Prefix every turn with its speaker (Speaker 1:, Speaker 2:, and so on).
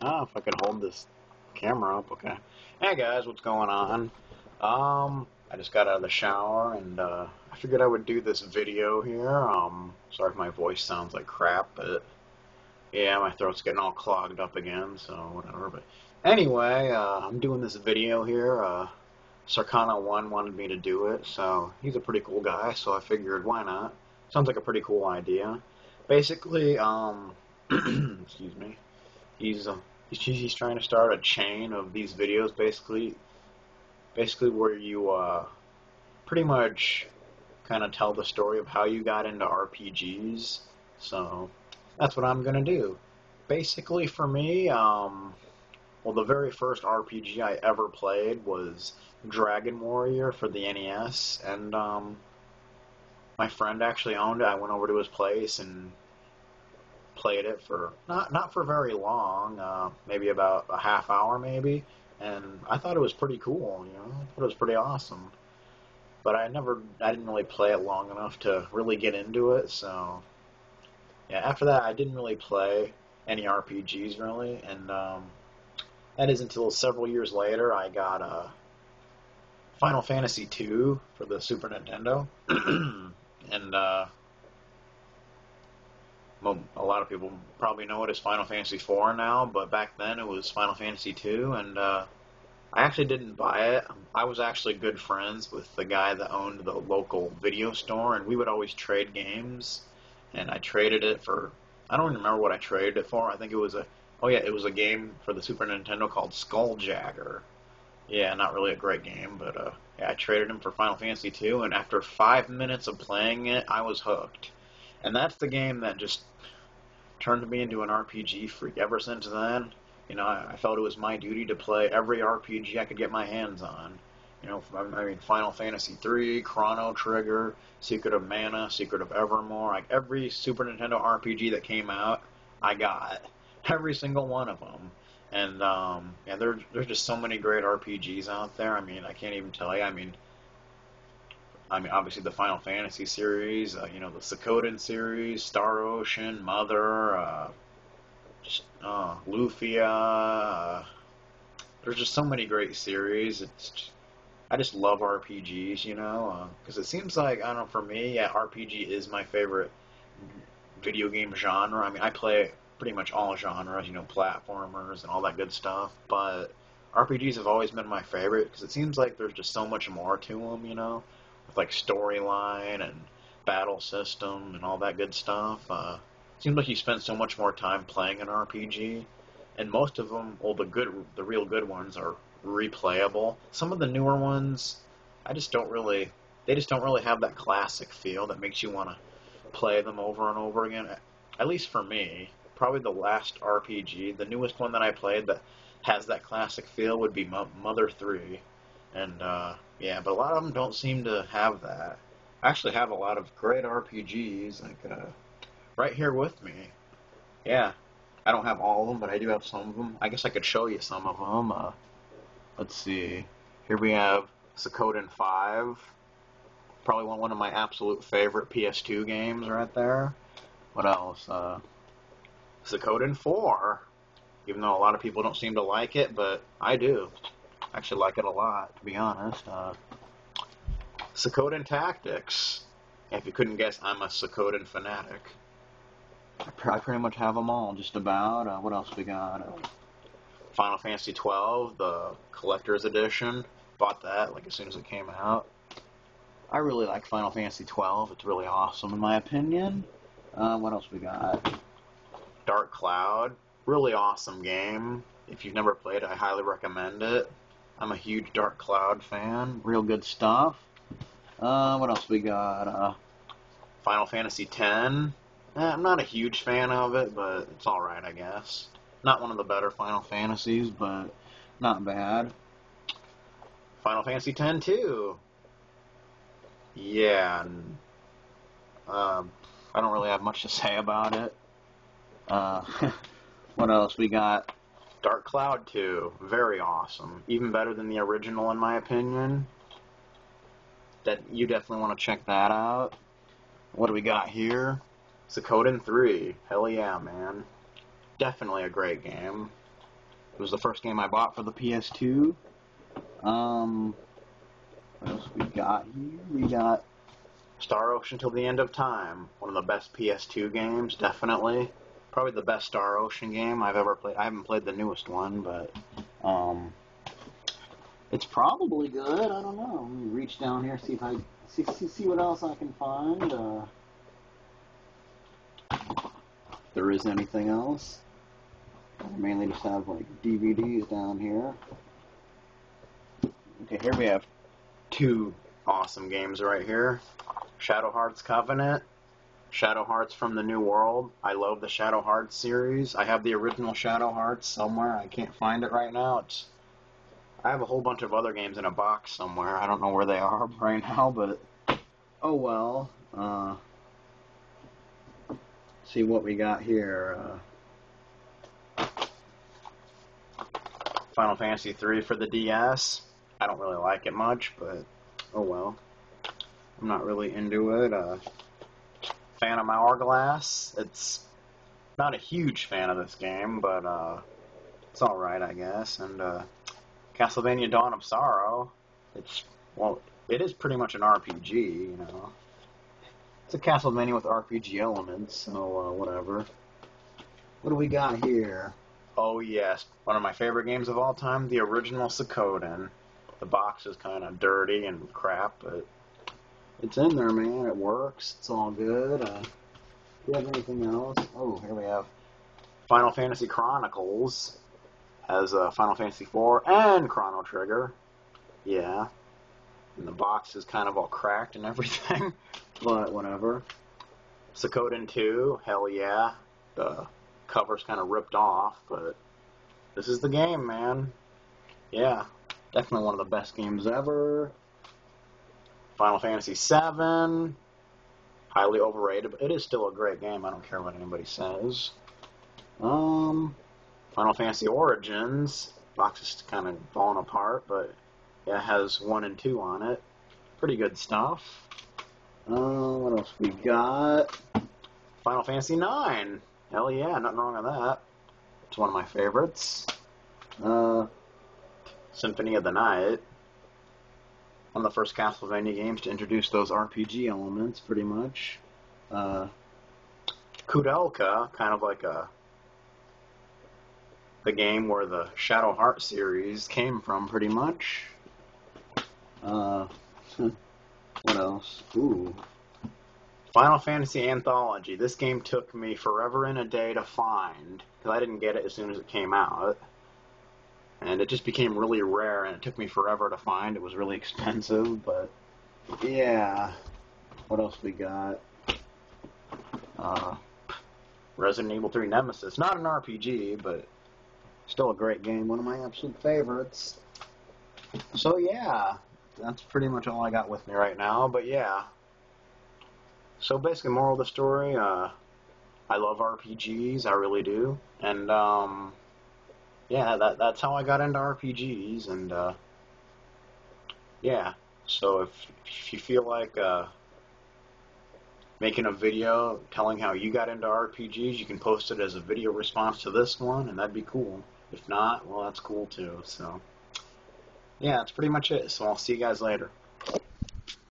Speaker 1: If I can hold this camera up, okay. Hey guys, what's going on? I just got out of the shower and I figured I would do this video here. Sorry if my voice sounds like crap, but yeah, my throat's getting all clogged up again, so whatever. But anyway, I'm doing this video here. Sarkana1 wanted me to do it, so he's a pretty cool guy, so I figured why not? Sounds like a pretty cool idea. Basically, excuse me. He's he's trying to start a chain of these videos, basically where you pretty much kind of tell the story of how you got into RPGs. So that's what I'm gonna do. Basically, for me, well, the very first RPG I ever played was Dragon Warrior for the NES, and my friend actually owned it. I went over to his place and played it for not for very long, maybe about a half hour maybe, and I thought it was pretty cool. I thought it was pretty awesome. But I didn't really play it long enough to really get into it. So yeah, after that I didn't really play any RPGs really, and that is until several years later I got Final Fantasy II for the Super Nintendo, and well, a lot of people probably know it as Final Fantasy IV now, but back then it was Final Fantasy II, and I actually didn't buy it. I was actually good friends with the guy that owned the local video store, and we would always trade games, and I traded it for, I don't even remember what I traded it for. I think it was oh yeah, it was a game for the Super Nintendo called Skulljagger. Yeah, not really a great game, but yeah, I traded him for Final Fantasy II, and after 5 minutes of playing it, I was hooked. And that's the game that just turned me into an RPG freak. Ever since then, I felt it was my duty to play every RPG I could get my hands on. I mean, Final Fantasy III, Chrono Trigger, Secret of Mana, Secret of Evermore, like every Super Nintendo RPG that came out, I got every single one of them. And yeah, there's just so many great RPGs out there. I mean, I can't even tell you. I mean, obviously the Final Fantasy series, the Suikoden series, Star Ocean, Mother, Lufia. There's just so many great series. I just love RPGs, because it seems like, I don't know, for me, yeah, RPG is my favorite video game genre. I mean, I play pretty much all genres, platformers and all that good stuff, but RPGs have always been my favorite because it seems like there's just so much more to them, with like storyline and battle system and all that good stuff. Seems like you spend so much more time playing an RPG, and most of them, well, the real good ones are replayable. Some of the newer ones, they just don't really have that classic feel that makes you want to play them over and over again. At least for me, probably the last RPG, the newest one that I played that has that classic feel would be Mother 3. And yeah, but a lot of them don't seem to have that. I actually have a lot of great RPGs, like right here with me. Yeah, I don't have all of them, but I do have some of them. I guess I could show you some of them. Let's see. Here we have Suikoden 5. Probably one of my absolute favorite PS2 games right there. What else? Suikoden 4. Even though a lot of people don't seem to like it, but I do. I actually like it a lot, to be honest. Suikoden Tactics. If you couldn't guess, I'm a Suikoden fanatic. I pretty much have them all, just about. What else we got? Final Fantasy 12, the collector's edition. Bought that like as soon as it came out. I really like Final Fantasy 12. It's really awesome in my opinion. What else we got? Dark Cloud. Really awesome game. If you've never played it, I highly recommend it. I'm a huge Dark Cloud fan. Real good stuff. What else we got? Final Fantasy X. I'm not a huge fan of it, but it's alright, I guess. Not one of the better Final Fantasies, but not bad. Final Fantasy X too. Yeah, and, I don't really have much to say about it. What else we got? Dark Cloud 2, very awesome. Even better than the original in my opinion. That you definitely want to check that out. What do we got here? Suikoden 3. Hell yeah, man. Definitely a great game. It was the first game I bought for the PS2. What else we got here? We got Star Ocean Till the End of Time. One of the best PS2 games, definitely. Probably the best Star Ocean game I've ever played. I haven't played the newest one, but it's probably good. I don't know. Let me reach down here, see if I see what else I can find. If there is anything else. I mainly just have like DVDs down here. Okay, here we have two awesome games right here. Shadow Hearts Covenant, Shadow Hearts from the New World. I love the Shadow Hearts series. I have the original Shadow Hearts somewhere. I can't find it right now. I have a whole bunch of other games in a box somewhere. I don't know where they are right now, but oh well. See what we got here. Final Fantasy III for the DS. I don't really like it much, but oh well. I'm not really into it. Phantom Hourglass. It's not a huge fan of this game, but it's alright, I guess. And Castlevania Dawn of Sorrow. It is pretty much an RPG, you know. It's a Castlevania with RPG elements, so whatever. What do we got here? Oh yes, one of my favorite games of all time, the original Suikoden. The box is kind of dirty and crap, but it's in there, man. It works. It's all good. Do you have anything else? Oh, here we have Final Fantasy Chronicles. Has Final Fantasy IV and Chrono Trigger. Yeah. And the box is kind of all cracked and everything, but whatever. Suikoden 2, hell yeah. The cover's kind of ripped off, but this is the game, man. Yeah, definitely one of the best games ever. Final Fantasy VII, highly overrated, but it is still a great game. I don't care what anybody says. Final Fantasy Origins, box is kind of falling apart, but yeah, it has 1 and 2 on it. Pretty good stuff. What else we got? Final Fantasy IX. Hell yeah, nothing wrong with that. It's one of my favorites. Symphony of the Night. One of the first Castlevania games to introduce those RPG elements, pretty much. Kudelka, kind of like the game where the Shadow Heart series came from, pretty much. What else? Ooh. Final Fantasy Anthology. This game took me forever and a day to find, because I didn't get it as soon as it came out. And it just became really rare, and it took me forever to find. It was really expensive, but yeah. What else we got? Resident Evil 3 Nemesis. Not an RPG, but still a great game. One of my absolute favorites. So yeah, that's pretty much all I got with me right now, but yeah. So basically, moral of the story, I love RPGs, I really do. And yeah, that's how I got into RPGs, and yeah. So if you feel like making a video telling how you got into RPGs, you can post it as a video response to this one, and that'd be cool. If not, well, that's cool too. So yeah, that's pretty much it. So I'll see you guys later.